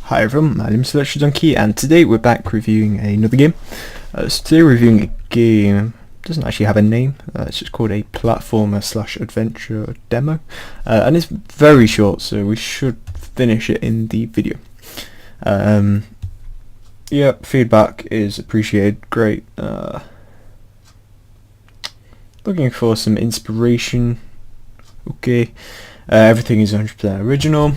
Hi everyone, my name is Electric Donkey and today we're back reviewing another game. So today we're reviewing a game, doesn't actually have a name, it's just called a platformer / adventure demo, and it's very short, so we should finish it in the video. Yeah, feedback is appreciated, great. Looking for some inspiration, okay. Everything is 100% original.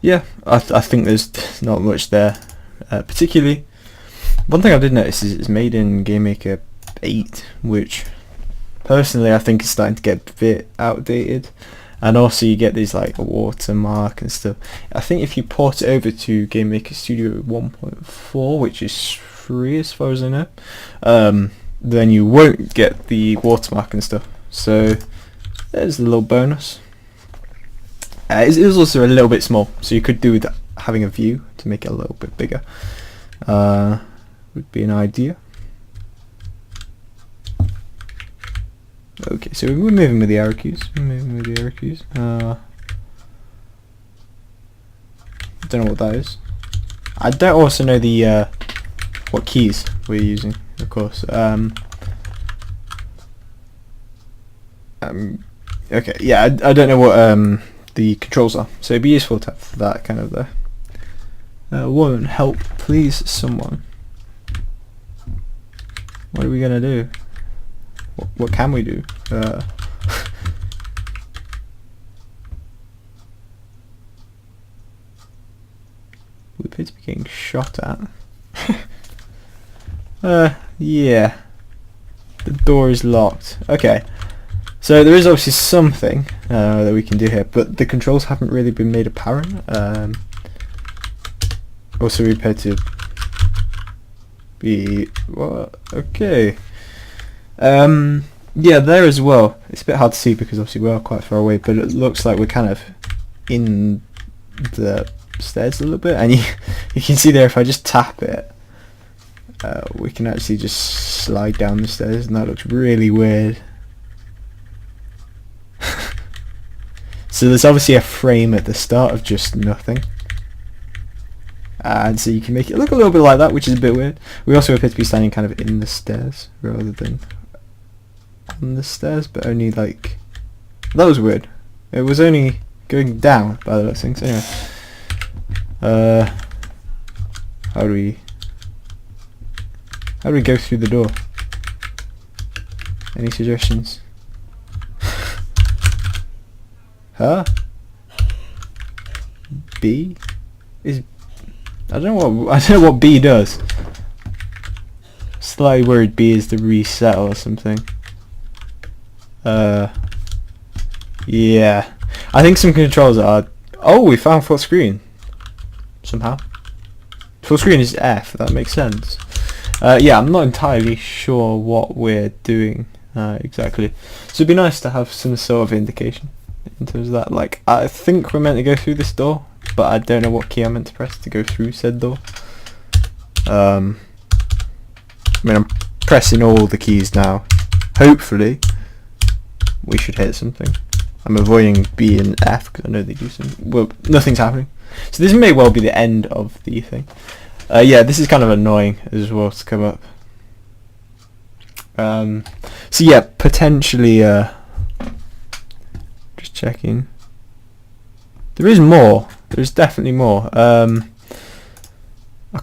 Yeah, I think there's not much there, particularly. One thing I did notice is it's made in GameMaker 8, which personally I think is starting to get a bit outdated, and also you get these like a watermark and stuff. I think if you port it over to GameMaker Studio 1.4, which is free as far as I know, then you won't get the watermark and stuff, so there's a little bonus. It is also a little bit small, so you could do with having a view to make it a little bit bigger. Would be an idea. Okay, so we're moving with the arrow keys. I don't know what that is. I don't also know the what keys we're using, of course. Okay, yeah, I don't know what the controls are, so it'd be useful to have that kind of there. Woman, help, please, someone. What are we gonna do? What can we do? We appear to be getting shot at. Yeah. The door is locked. Okay. So there is obviously something that we can do here, but the controls haven't really been made apparent. Also we appear to be okay. Yeah, there as well. It's a bit hard to see because obviously we are quite far away, but it looks like we're kind of in the stairs a little bit, and you can see there if I just tap it, we can actually just slide down the stairs, and that looks really weird. So there's obviously a frame at the start of just nothing, and so you can make it look a little bit like that, which is a bit weird. We also appear to be standing kind of in the stairs rather than on the stairs, but only like, that was weird. It was only going down by the looks of things. Anyway, how do we go through the door? Any suggestions? Huh? B is, I don't know what B does. Slightly worried B is the reset or something. Yeah, I think some controls are. Oh, we found full screen somehow. Full screen is F. That makes sense. Yeah, I'm not entirely sure what we're doing exactly, so it'd be nice to have some sort of indication in terms of that. Like, I think we're meant to go through this door, but I don't know what key I'm meant to press to go through said door. I mean, I'm pressing all the keys now. Hopefully we should hit something. I'm avoiding B and F because I know they do something. Well, nothing's happening, so this may well be the end of the thing. Yeah, this is kind of annoying as well to come up. So yeah, potentially just checking. There is more. There's definitely more. I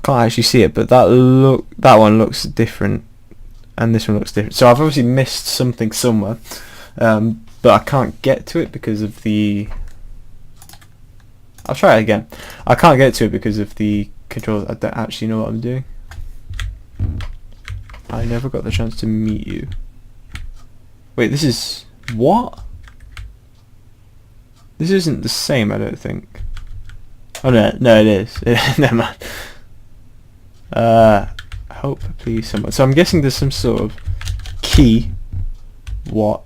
can't actually see it, but that one looks different, and this one looks different. So I've obviously missed something somewhere, but I can't get to it because of the. I'll try it again. I can't get to it because of the controls. I don't actually know what I'm doing. I never got the chance to meet you. Wait, this is what? This isn't the same, I don't think. Oh no, it is. Never mind. Help, please, someone. So I'm guessing there's some sort of key. What?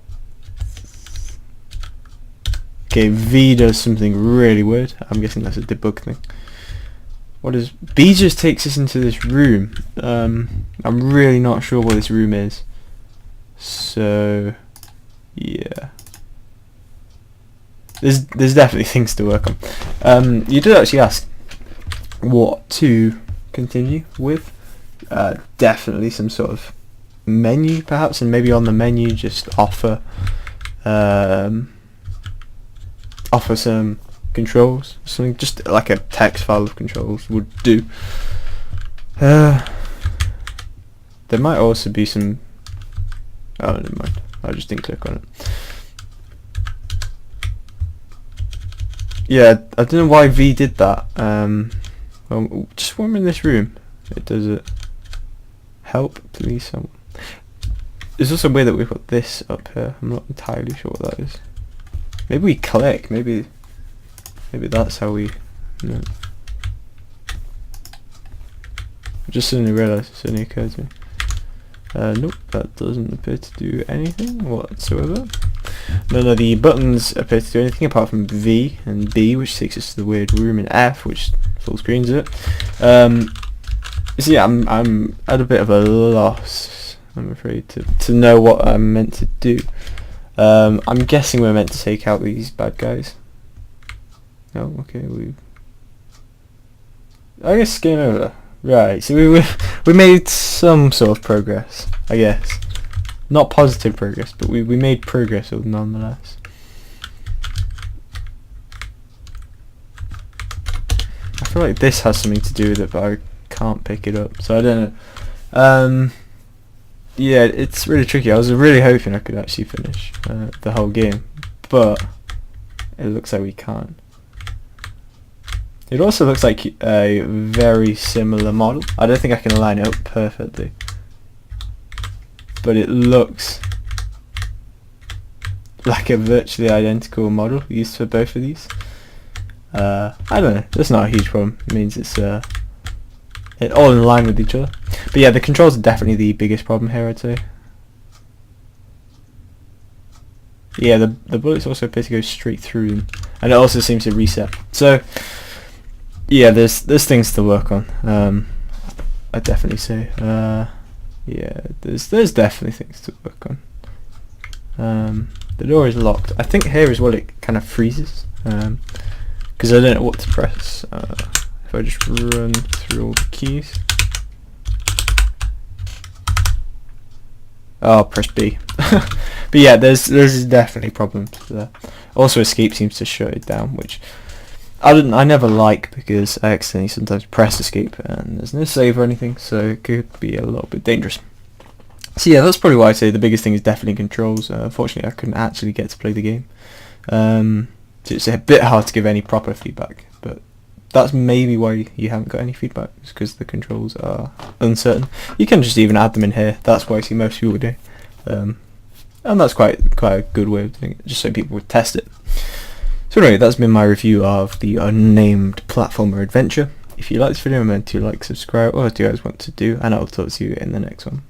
Okay, V does something really weird. I'm guessing that's a debug thing. What is B? Just takes us into this room. I'm really not sure what this room is. So yeah. there's definitely things to work on. You did actually ask what to continue with. Definitely some sort of menu perhaps, and maybe on the menu just offer some controls, something just like a text file of controls would do. There might also be some, oh never mind, I just didn't click on it. Yeah, I don't know why V did that. Well, just when we're in this room it does it. Help please someone. It's also weird that we've got this up here. I'm not entirely sure what that is. Maybe we click, maybe that's how we, no. I just suddenly realised, it suddenly occurred to me. Nope, that doesn't appear to do anything whatsoever. None of the buttons appear to do anything apart from V and B, which takes us to the weird room, and F, which full screens it. So yeah, I'm at a bit of a loss, I'm afraid, to know what I'm meant to do. I'm guessing we're meant to take out these bad guys. Oh, okay, I guess game over. Right, so we made some sort of progress, I guess. Not positive progress, but we made progress nonetheless. I feel like this has something to do with it, but I can't pick it up, so I don't know. Yeah, it's really tricky. I was really hoping I could actually finish the whole game, but it looks like we can't. It also looks like a very similar model. I don't think I can line it up perfectly, but it looks like a virtually identical model used for both of these. I don't know, that's not a huge problem. It means it's all in line with each other. But yeah, the controls are definitely the biggest problem here, I'd say. Yeah, the bullets also appear to go straight through them, and it also seems to reset. So yeah, there's things to work on. I'd definitely say. Yeah, there's definitely things to work on. The door is locked. I think here is what it kind of freezes, because I don't know what to press. If I just run through all the keys. Oh, press B. But yeah, there's definitely problems there. Also, escape seems to shut it down, which I never like, because I accidentally sometimes press escape and there's no save or anything, so it could be a little bit dangerous. So yeah, that's probably why I say the biggest thing is definitely controls. Unfortunately, I couldn't actually get to play the game, so it's a bit hard to give any proper feedback. But that's maybe why you haven't got any feedback, is because the controls are uncertain. You can just even add them in here. That's what I see most people do, and that's quite a good way of doing it, just so people would test it. So anyway, that's been my review of the Unnamed platformer adventure. If you like this video, remember to like, subscribe, or what do you guys want to do, and I'll talk to you in the next one.